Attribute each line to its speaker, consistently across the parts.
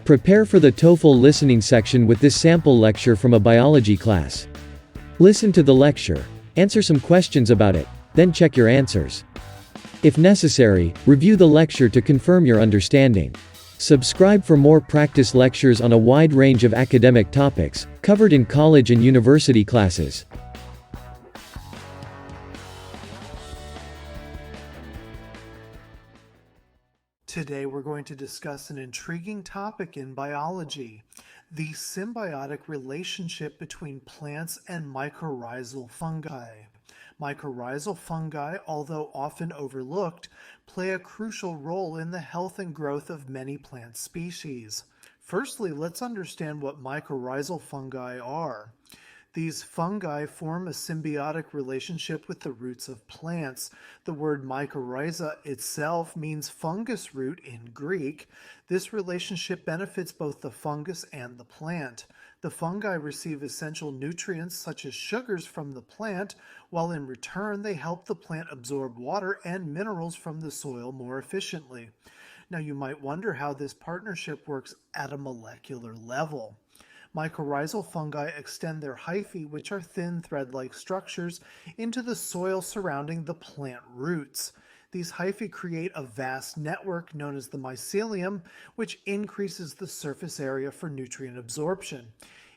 Speaker 1: Prepare for the TOEFL listening section with this sample lecture from a biology class. Listen to the lecture, answer some questions about it, then check your answers. If necessary, review the lecture to confirm your understanding. Subscribe for more practice lectures on a wide range of academic topics, covered in college and university classes.
Speaker 2: Today we're going to discuss an intriguing topic in biology, the symbiotic relationship between plants and mycorrhizal fungi. Mycorrhizal fungi, although often overlooked, play a crucial role in the health and growth of many plant species. Firstly, let's understand what mycorrhizal fungi are. These fungi form a symbiotic relationship with the roots of plants. The word mycorrhiza itself means fungus root in Greek. This relationship benefits both the fungus and the plant. The fungi receive essential nutrients such as sugars from the plant, while in return they help the plant absorb water and minerals from the soil more efficiently. Now you might wonder how this partnership works at a molecular level. Mycorrhizal fungi extend their hyphae, which are thin thread-like structures, into the soil surrounding the plant roots. These hyphae create a vast network known as the mycelium, which increases the surface area for nutrient absorption.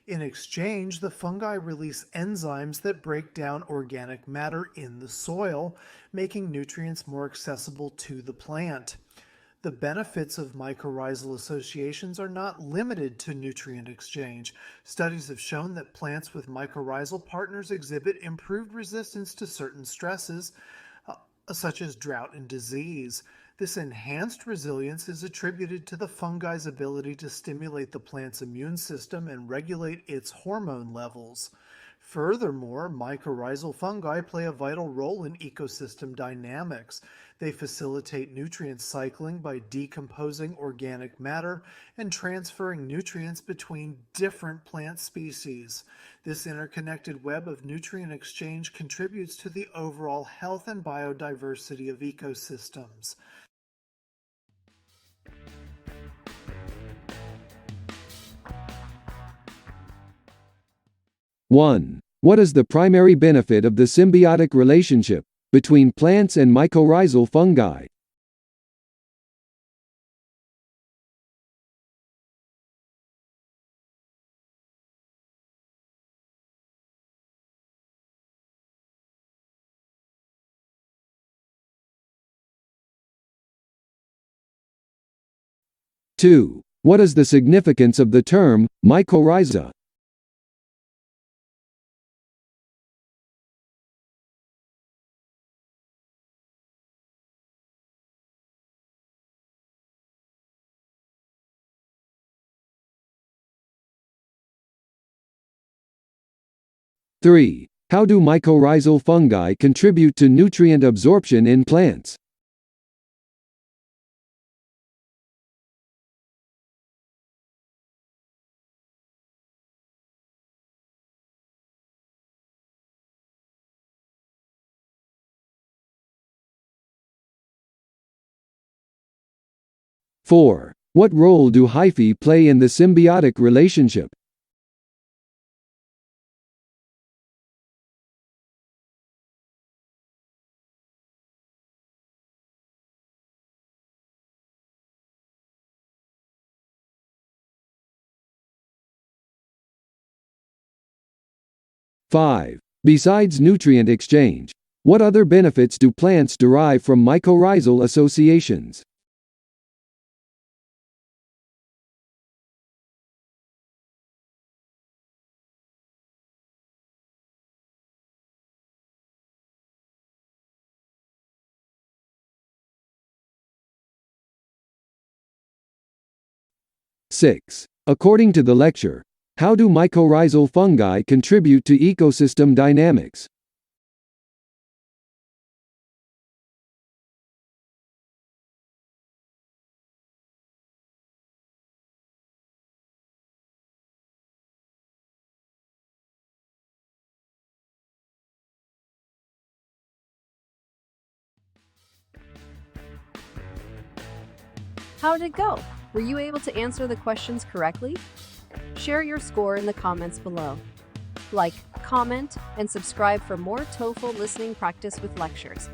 Speaker 2: In exchange, the fungi release enzymes that break down organic matter in the soil, making nutrients more accessible to the plant. The benefits of mycorrhizal associations are not limited to nutrient exchange. Studies have shown that plants with mycorrhizal partners exhibit improved resistance to certain stresses, such as drought and disease. This enhanced resilience is attributed to the fungi's ability to stimulate the plant's immune system and regulate its hormone levels. Furthermore, mycorrhizal fungi play a vital role in ecosystem dynamics. They facilitate nutrient cycling by decomposing organic matter and transferring nutrients between different plant species. This interconnected web of nutrient exchange contributes to the overall health and biodiversity of ecosystems.
Speaker 3: One. What is the primary benefit of the symbiotic relationship between plants and mycorrhizal fungi? Two. What is the significance of the term mycorrhiza? Three. How do mycorrhizal fungi contribute to nutrient absorption in plants? Four. What role do hyphae play in the symbiotic relationship? Five. Besides nutrient exchange, what other benefits do plants derive from mycorrhizal associations? Six. According to the lecture, how do mycorrhizal fungi contribute to ecosystem dynamics?
Speaker 4: How'd it go? Were you able to answer the questions correctly? Share your score in the comments below. Like, comment, and subscribe for more TOEFL listening practice with lectures.